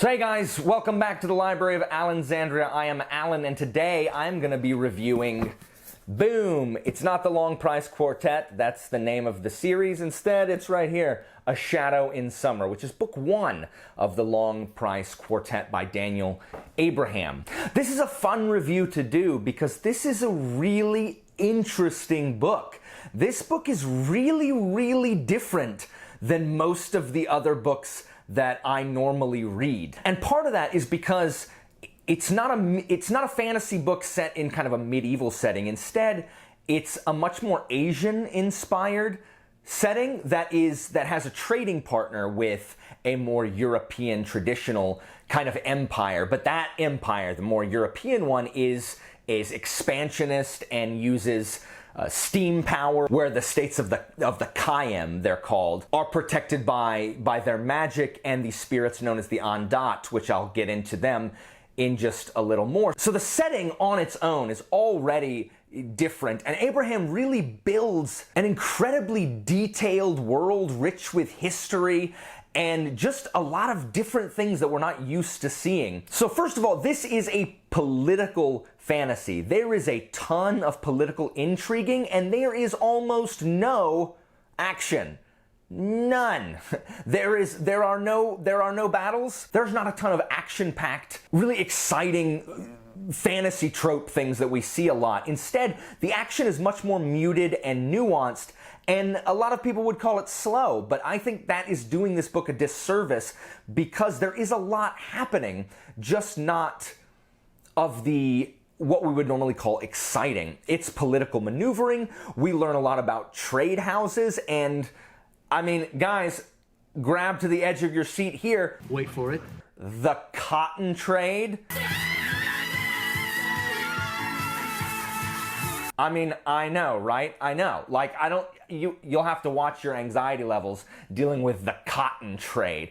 So hey guys, welcome back to the Library of Alexandria. I am Alan, and today I'm going to be reviewing, boom, it's not the Long Price Quartet, that's the name of the series. Instead, it's right here, A Shadow in Summer, which is book one of the Long Price Quartet by Daniel Abraham. This is a fun review to do because this is a really interesting book. This book is really different than most of the other books that I normally read. And part of that is because it's not a fantasy book set in kind of a medieval setting. Instead, it's a much more Asian inspired setting that has a trading partner with a more European traditional kind of empire. But that empire, the more European one, is expansionist and uses steam power, where the states of the Kayem, they're called, are protected by their magic and the spirits known as the Andat, which I'll get into them in just a little more. So the setting on its own is already different, and Abraham really builds an incredibly detailed world rich with history and just a lot of different things that we're not used to seeing. So first of all, this is a political fantasy. There is a ton of political intriguing, and there is almost no action. None. There are no battles. There's not a ton of action-packed, really exciting fantasy trope things that we see a lot. Instead, the action is much more muted and nuanced, and a lot of people would call it slow, but I think that is doing this book a disservice because there is a lot happening, just not of what we would normally call exciting. It's political maneuvering. We learn a lot about trade houses, and I mean, guys, grab to the edge of your seat here. Wait for it. The cotton trade. I mean, I know, right? I know. Like, you'll have to watch your anxiety levels dealing with the cotton trade.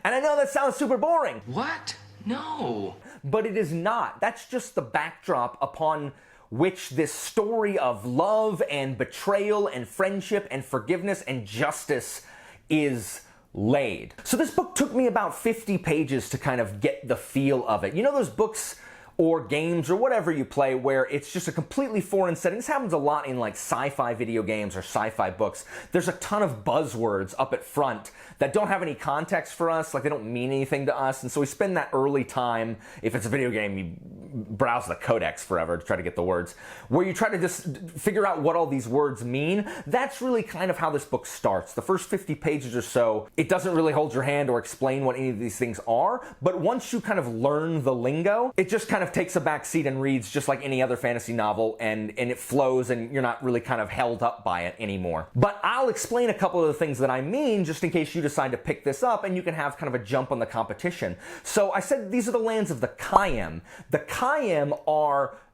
And I know that sounds super boring. What? No. But it is not. That's just the backdrop upon which this story of love and betrayal and friendship and forgiveness and justice is laid. So this book took me about 50 pages to kind of get the feel of it. You know those books or games or whatever you play where it's just a completely foreign setting? This happens a lot in like sci-fi video games or sci-fi books. There's a ton of buzzwords up at front that don't have any context for us, like they don't mean anything to us, and so we spend that early time, if it's a video game, you browse the codex forever to try to get the words, where you try to just figure out what all these words mean. That's really kind of how this book starts. The first 50 pages or so, it doesn't really hold your hand or explain what any of these things are, but once you kind of learn the lingo, it just kind of takes a back seat and reads just like any other fantasy novel, and it flows, and you're not really kind of held up by it anymore. But I'll explain a couple of the things that I mean just in case you decide to pick this up and you can have kind of a jump on the competition. So I said these are the lands of the Kayem. The Kayem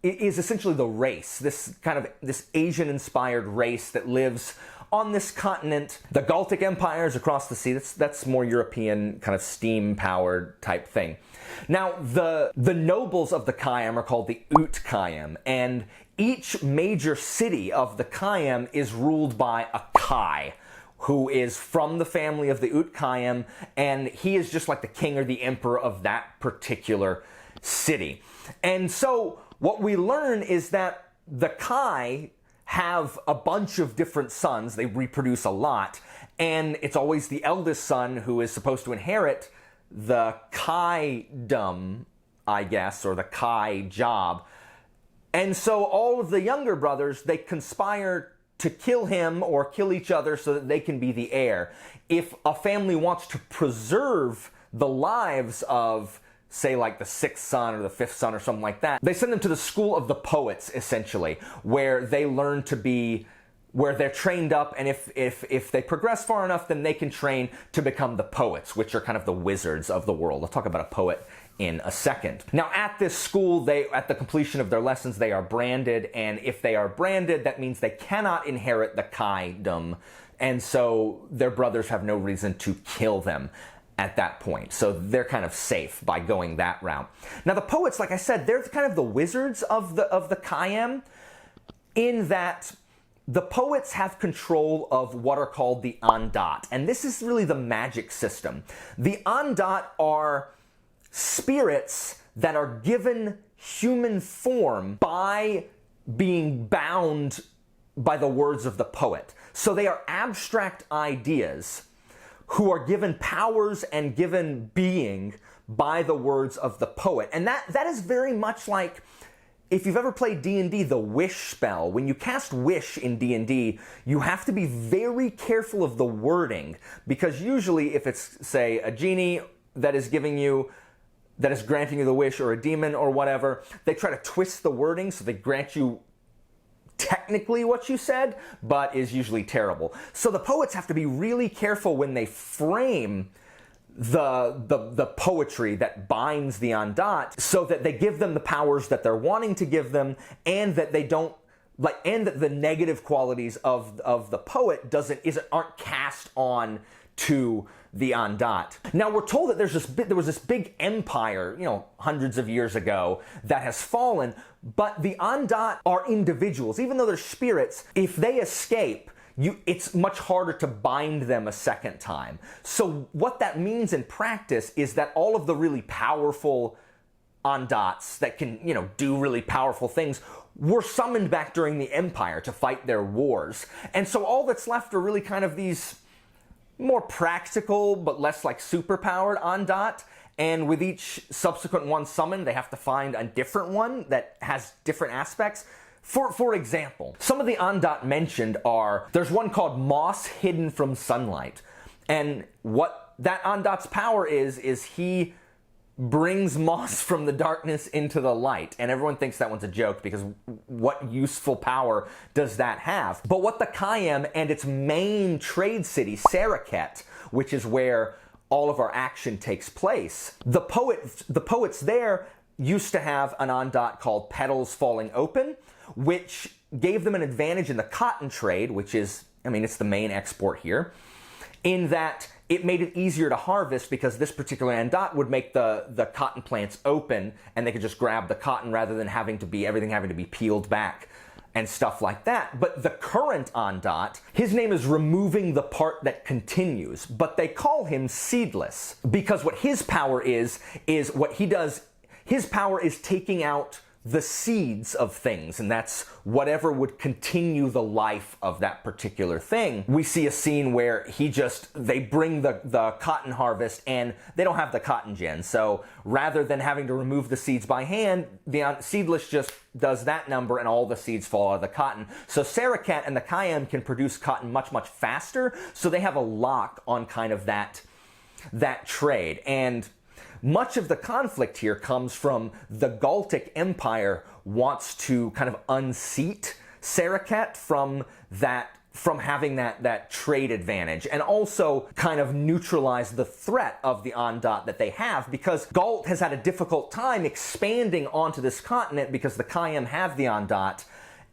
is essentially the race, this Asian inspired race that lives on this continent. The Galtic Empire is across the sea. That's more European, kind of steam-powered type thing. Now, the nobles of the Kayem are called the Kayem, and each major city of the Kayem is ruled by a Kai, who is from the family of the Kayem, and he is just like the king or the emperor of that particular city. And so what we learn is that the Kai have a bunch of different sons. They reproduce a lot, and it's always the eldest son who is supposed to inherit the Kai-dom, I guess, or the Kai job. And so all of the younger brothers, they conspire to kill him or kill each other so that they can be the heir. If a family wants to preserve the lives of, say, like the sixth son or the fifth son or something like that, they send them to the school of the poets, essentially, where they learn to be, where they're trained up, and if they progress far enough, then they can train to become the poets, which are kind of the wizards of the world. I'll talk about a poet in a second. Now, at this school, at the completion of their lessons, they are branded, and if they are branded, that means they cannot inherit the Kai-dom, and so their brothers have no reason to kill them at that point. So they're kind of safe by going that route. Now, the poets, like I said, they're kind of the wizards of the Kayem, in that the poets have control of what are called the Andat, and this is really the magic system. The Andat are spirits that are given human form by being bound by the words of the poet. So they are abstract ideas who are given powers and given being by the words of the poet. And that is very much like, if you've ever played D&D, the wish spell. When you cast wish in D&D, you have to be very careful of the wording, because usually if it's, say, a genie that is granting you the wish, or a demon or whatever, they try to twist the wording so they grant you technically what you said, but is usually terrible. So the poets have to be really careful when they frame the poetry that binds the Andat, so that they give them the powers that they're wanting to give them, and that they don't and that the negative qualities of the poet aren't cast on to the Andat. Now we're told that there was this big empire, hundreds of years ago, that has fallen, but the Andat are individuals. Even though they're spirits, if they escape, it's much harder to bind them a second time. So what that means in practice is that all of the really powerful Andats that can, do really powerful things were summoned back during the Empire to fight their wars. And so all that's left are really kind of these more practical but less like superpowered Andat. And with each subsequent one summoned, they have to find a different one that has different aspects. For example, some of the Andat mentioned are, there's one called Moss Hidden from Sunlight. And what that Andat's power is he brings moss from the darkness into the light. And everyone thinks that one's a joke, because what useful power does that have? But what the Kayem and its main trade city, Saraket, which is where all of our action takes place, the poets there used to have an Andat called Petals Falling Open, which gave them an advantage in the cotton trade, which is, it's the main export here, in that it made it easier to harvest, because this particular Andat would make the cotton plants open, and they could just grab the cotton rather than everything having to be peeled back and stuff like that. But the current Andat, his name is Removing the Part That Continues, but they call him Seedless, because what his power is what he does, his power is taking out the seeds of things, and that's whatever would continue the life of that particular thing. We see a scene where they bring the cotton harvest, and they don't have the cotton gin, so rather than having to remove the seeds by hand, the Seedless just does that number and all the seeds fall out of the cotton. So Sarakat and the Kayem can produce cotton much, much faster, so they have a lock on kind of that trade. And much of the conflict here comes from the Galtic Empire wants to kind of unseat Sarakat from having that trade advantage, and also kind of neutralize the threat of the Andat that they have, because Galt has had a difficult time expanding onto this continent because the Kayem have the Andat,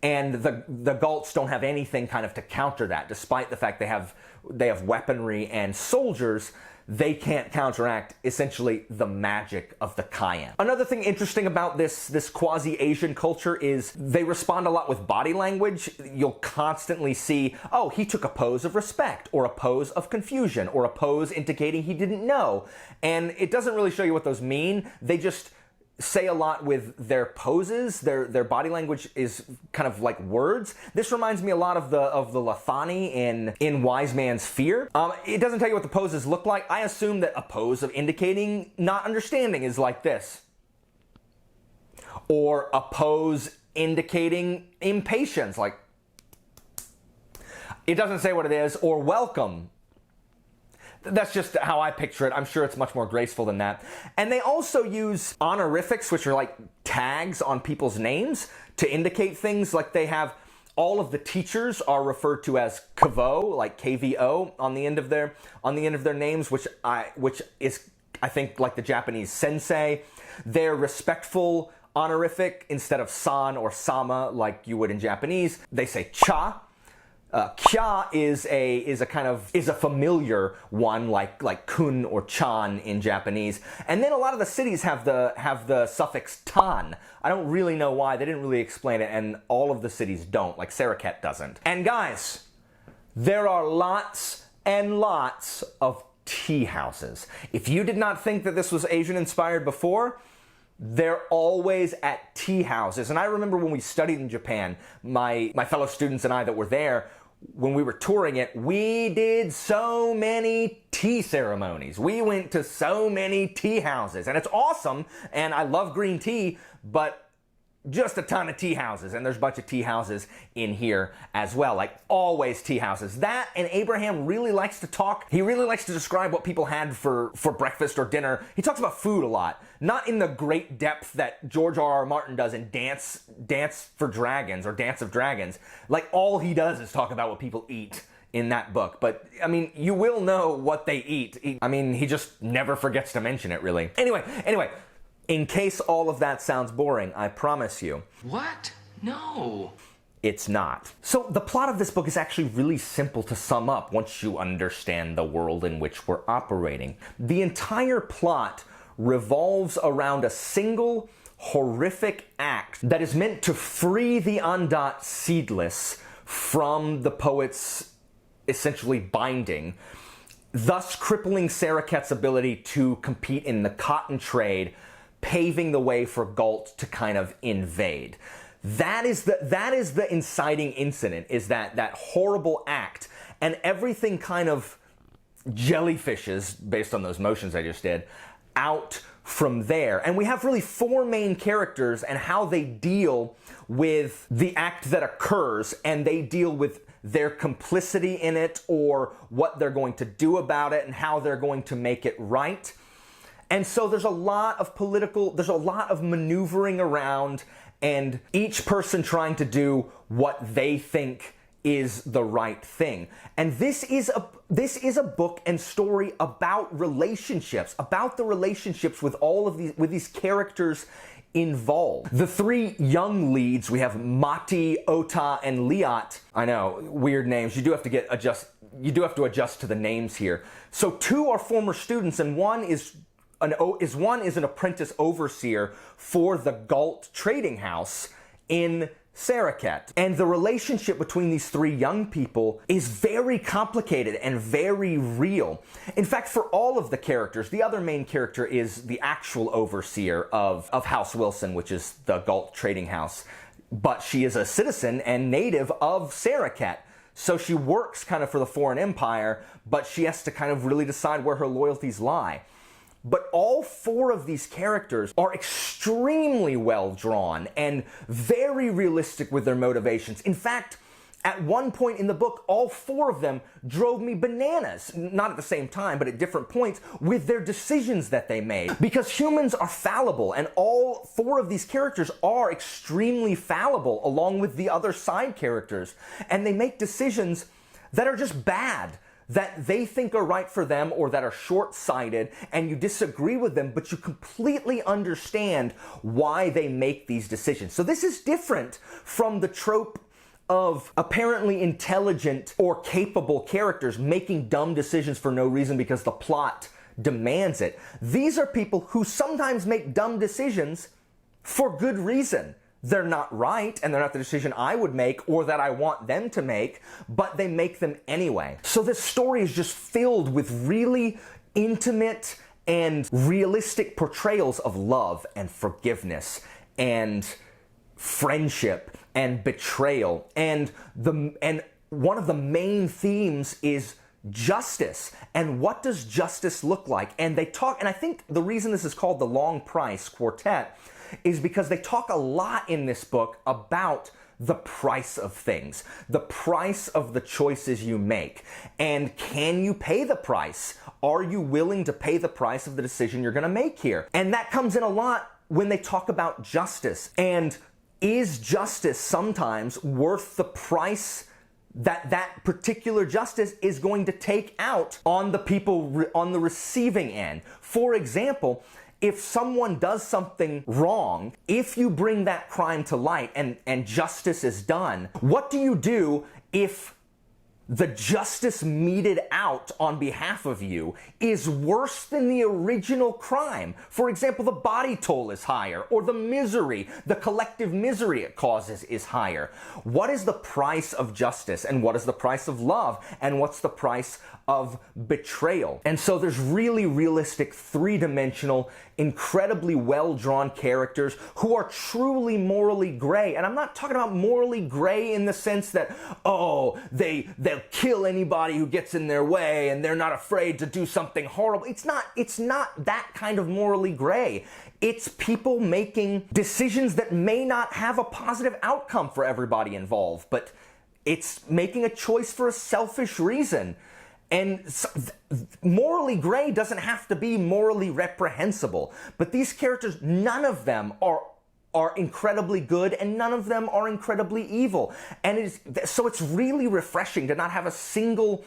and the Galts don't have anything kind of to counter that. Despite the fact they have weaponry and soldiers, they can't counteract essentially the magic of the Kayem. Another thing interesting about this quasi-Asian culture is they respond a lot with body language. You'll constantly see, oh, he took a pose of respect, or a pose of confusion, or a pose indicating he didn't know. And it doesn't really show you what those mean. They just say a lot with their poses. Their body language is kind of like words. This reminds me a lot of the Lathani in Wise Man's Fear. It doesn't tell you what the poses look like. I assume that a pose of indicating not understanding is like this, or a pose indicating impatience, like, it doesn't say what it is, or welcome. That's just how I picture it. I'm sure it's much more graceful than that. And they also use honorifics, which are like tags on people's names, to indicate things. Like, they have all of the teachers are referred to as Kvo, like KVO, on the end of their names, which is, I think, like the Japanese sensei. They're respectful honorific instead of san or sama like you would in Japanese. They say cha. Kya is a familiar one, like kun or chan in Japanese. And then a lot of the cities have the suffix tan. I don't really know why. They didn't really explain it, and all of the cities don't, like Saraket doesn't. And guys, there are lots and lots of tea houses. If you did not think that this was Asian inspired before, they're always at tea houses. And I remember when we studied in Japan, my fellow students and I that were there, when we were touring it, we did so many tea ceremonies. We went to so many tea houses, and it's awesome, and I love green tea, but just a ton of tea houses, and there's a bunch of tea houses in here as well, like always tea houses. That, and Abraham really likes to talk. He really likes to describe what people had for breakfast or dinner. He talks about food a lot, not in the great depth that George R.R. Martin does in Dance for Dragons or Dance of Dragons. Like, all he does is talk about what people eat in that book. But, I mean, you will know what they eat. He just never forgets to mention it, really. Anyway, in case all of that sounds boring, I promise you. What? No. It's not. So the plot of this book is actually really simple to sum up once you understand the world in which we're operating. The entire plot revolves around a single horrific act that is meant to free the Andat Seedless from the poet's essentially binding, thus crippling Saraket's ability to compete in the cotton trade, paving the way for Galt to kind of invade. That is the inciting incident, is that horrible act, and everything kind of jellyfishes, based on those motions I just did, out from there. And we have really four main characters and how they deal with the act that occurs, and they deal with their complicity in it, or what they're going to do about it, and how they're going to make it right. And so there's a lot of maneuvering around, and each person trying to do what they think is the right thing. And this is a book and story about relationships, about the relationships with all of these characters involved. The three young leads, we have Mati, Ota, and Liat. I know, weird names. You do have to adjust to the names here. So two are former students, and one is an apprentice overseer for the Galt trading house in Saraket. And the relationship between these three young people is very complicated and very real. In fact, for all of the characters, the other main character is the actual overseer of House Wilson, which is the Galt trading house. But she is a citizen and native of Saraket. So she works kind of for the foreign empire, but she has to kind of really decide where her loyalties lie. But all four of these characters are extremely well drawn and very realistic with their motivations. In fact, at one point in the book, all four of them drove me bananas, not at the same time, but at different points, with their decisions that they made. Because humans are fallible, and all four of these characters are extremely fallible, along with the other side characters. And they make decisions that are just bad, that they think are right for them, or that are short-sighted, and you disagree with them, but you completely understand why they make these decisions. So this is different from the trope of apparently intelligent or capable characters making dumb decisions for no reason because the plot demands it. These are people who sometimes make dumb decisions for good reason. They're not right, and they're not the decision I would make or that I want them to make, but they make them anyway. So this story is just filled with really intimate and realistic portrayals of love and forgiveness and friendship and betrayal. And one of the main themes is justice. And what does justice look like? And they talk, and I think the reason this is called the Long Price Quartet is because they talk a lot in this book about the price of things, the price of the choices you make. And can you pay the price? Are you willing to pay the price of the decision you're going to make here? And that comes in a lot when they talk about justice. And is justice sometimes worth the price that particular justice is going to take out on the people on the receiving end? For example, if someone does something wrong, if you bring that crime to light and justice is done, what do you do if the justice meted out on behalf of you is worse than the original crime. For example, the body toll is higher, or the misery, the collective misery it causes is higher. What is the price of justice, and what is the price of love, and what's the price of betrayal? And so there's really realistic, three-dimensional, incredibly well-drawn characters who are truly morally gray. And I'm not talking about morally gray in the sense that, oh, they'll kill anybody who gets in their way and they're not afraid to do something horrible. It's not that kind of morally gray. It's people making decisions that may not have a positive outcome for everybody involved, but it's making a choice for a selfish reason. And morally gray doesn't have to be morally reprehensible. But these characters, none of them are incredibly good, and none of them are incredibly evil. And so it's really refreshing to not have a single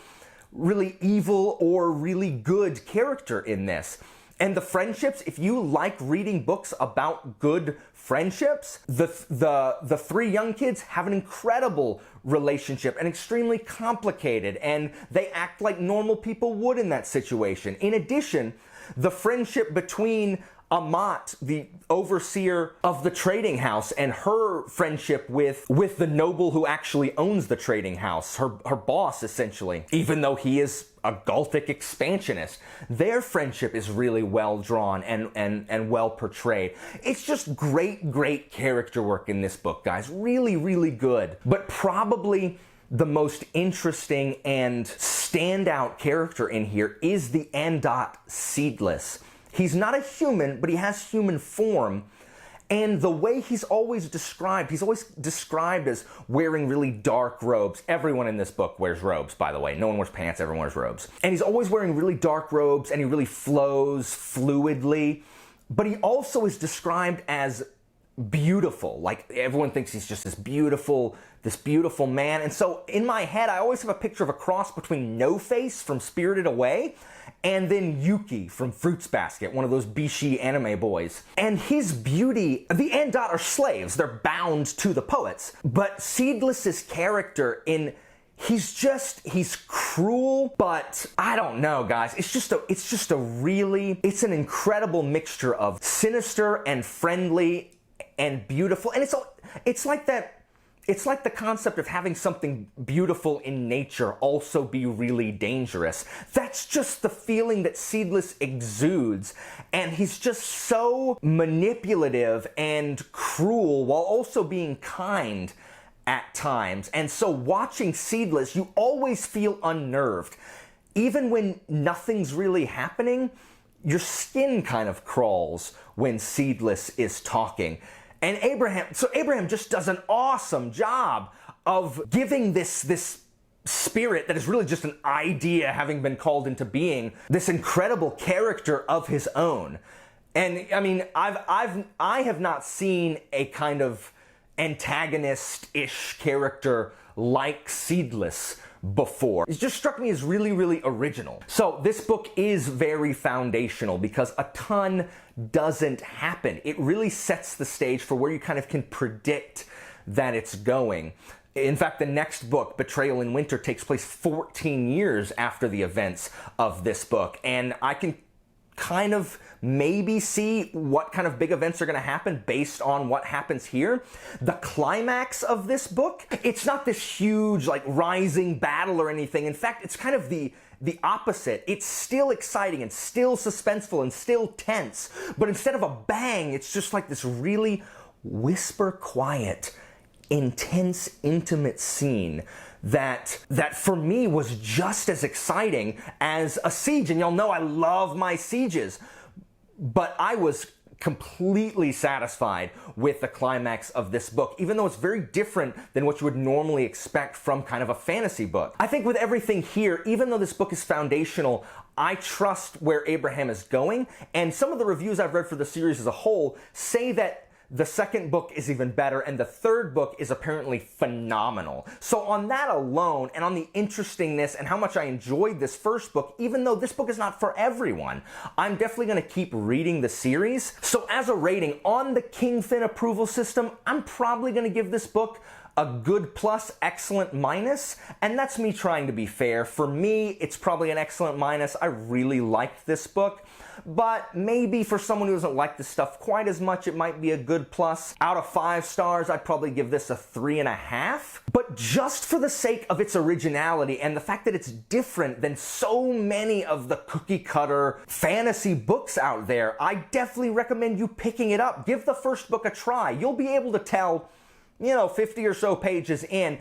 really evil or really good character in this. And the friendships, if you like reading books about good friendships, the three young kids have an incredible relationship and extremely complicated, and they act like normal people would in that situation. In addition, the friendship between Amat, the overseer of the trading house, and her friendship with the noble who actually owns the trading house, her boss essentially, even though he is a Galthic expansionist. Their friendship is really well drawn and well portrayed. It's just great character work in this book, guys. Really, really good. But probably the most interesting and standout character in here is the Seedless. He's not a human, but he has human form. And the way he's always described as wearing really dark robes. Everyone in this book wears robes, by the way. No one wears pants, everyone wears robes. And he's always wearing really dark robes, and he really flows fluidly. But he also is described as beautiful. Like, everyone thinks he's just this beautiful man. And so in my head, I always have a picture of a cross between No Face from Spirited Away and then Yuki from Fruits Basket, one of those Bishi anime boys. And his beauty, the Andot are slaves, they're bound to the poets. But Seedless's character he's cruel, but I don't know, guys. It's an incredible mixture of sinister and friendly and beautiful. And it's like that. It's like the concept of having something beautiful in nature also be really dangerous. That's just the feeling that Seedless exudes. And he's just so manipulative and cruel while also being kind at times. And so watching Seedless, you always feel unnerved. Even when nothing's really happening, your skin kind of crawls when Seedless is talking. And Abraham just does an awesome job of giving this spirit that is really just an idea having been called into being, this incredible character of his own. And I mean, I have not seen a kind of antagonist-ish character like Seedless before. It just struck me as really, really original. So this book is very foundational because a ton doesn't happen. It really sets the stage for where you kind of can predict that it's going. In fact, the next book, Betrayal in Winter, takes place 14 years after the events of this book, and I can kind of maybe see what kind of big events are going to happen based on what happens here. The climax of this book, it's not this huge like rising battle or anything. In fact, it's kind of the opposite. It's still exciting and still suspenseful and still tense, but instead of a bang, it's just like this really whisper quiet, intense, intimate scene that for me was just as exciting as a siege. And y'all know I love my sieges, but I was completely satisfied with the climax of this book, even though it's very different than what you would normally expect from kind of a fantasy book. I think with everything here, even though this book is foundational, I trust where Abraham is going, and some of the reviews I've read for the series as a whole say that the second book is even better, and the third book is apparently phenomenal. So on that alone, and on the interestingness and how much I enjoyed this first book, even though this book is not for everyone, I'm definitely going to keep reading the series. So as a rating on the Kingfin approval system, I'm probably going to give this book a good plus, excellent minus, and that's me trying to be fair. For me, it's probably an excellent minus. I really liked this book, but maybe for someone who doesn't like this stuff quite as much, it might be a good plus. Out of 5 stars, I'd probably give this a 3.5. But just for the sake of its originality and the fact that it's different than so many of the cookie cutter fantasy books out there, I definitely recommend you picking it up. Give the first book a try. You'll be able to tell, 50 or so pages in,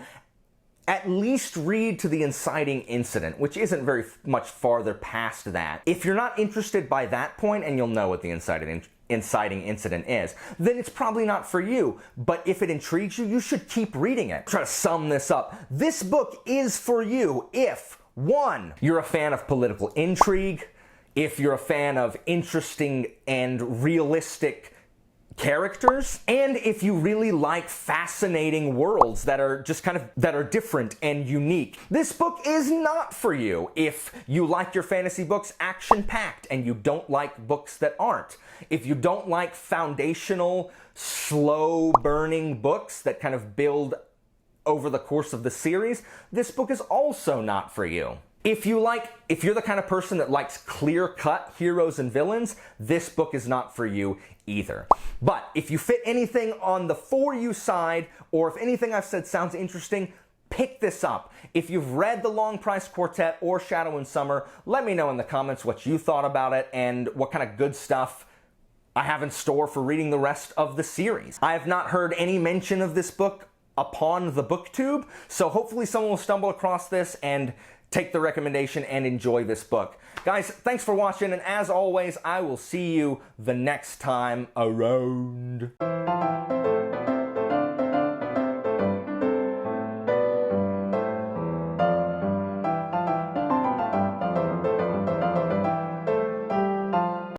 at least read to the inciting incident, which isn't very much farther past that. If you're not interested by that point, and you'll know what the inciting incident is, then it's probably not for you. But if it intrigues you, you should keep reading it. Try to sum this up. This book is for you if, 1, you're a fan of political intrigue, if you're a fan of interesting and realistic characters, and if you really like fascinating worlds that are just that are different and unique. This book is not for you if you like your fantasy books action-packed and you don't like books that aren't. If you don't like foundational, slow-burning books that kind of build over the course of the series, this book is also not for you. If you're the kind of person that likes clear-cut heroes and villains, this book is not for you either. But if you fit anything on the for you side, or if anything I've said sounds interesting, pick this up. If you've read the Long Price Quartet or Shadow and Summer, let me know in the comments what you thought about it and what kind of good stuff I have in store for reading the rest of the series. I have not heard any mention of this book upon the BookTube, so hopefully someone will stumble across this and take the recommendation and enjoy this book. Guys, thanks for watching, and as always, I will see you the next time around.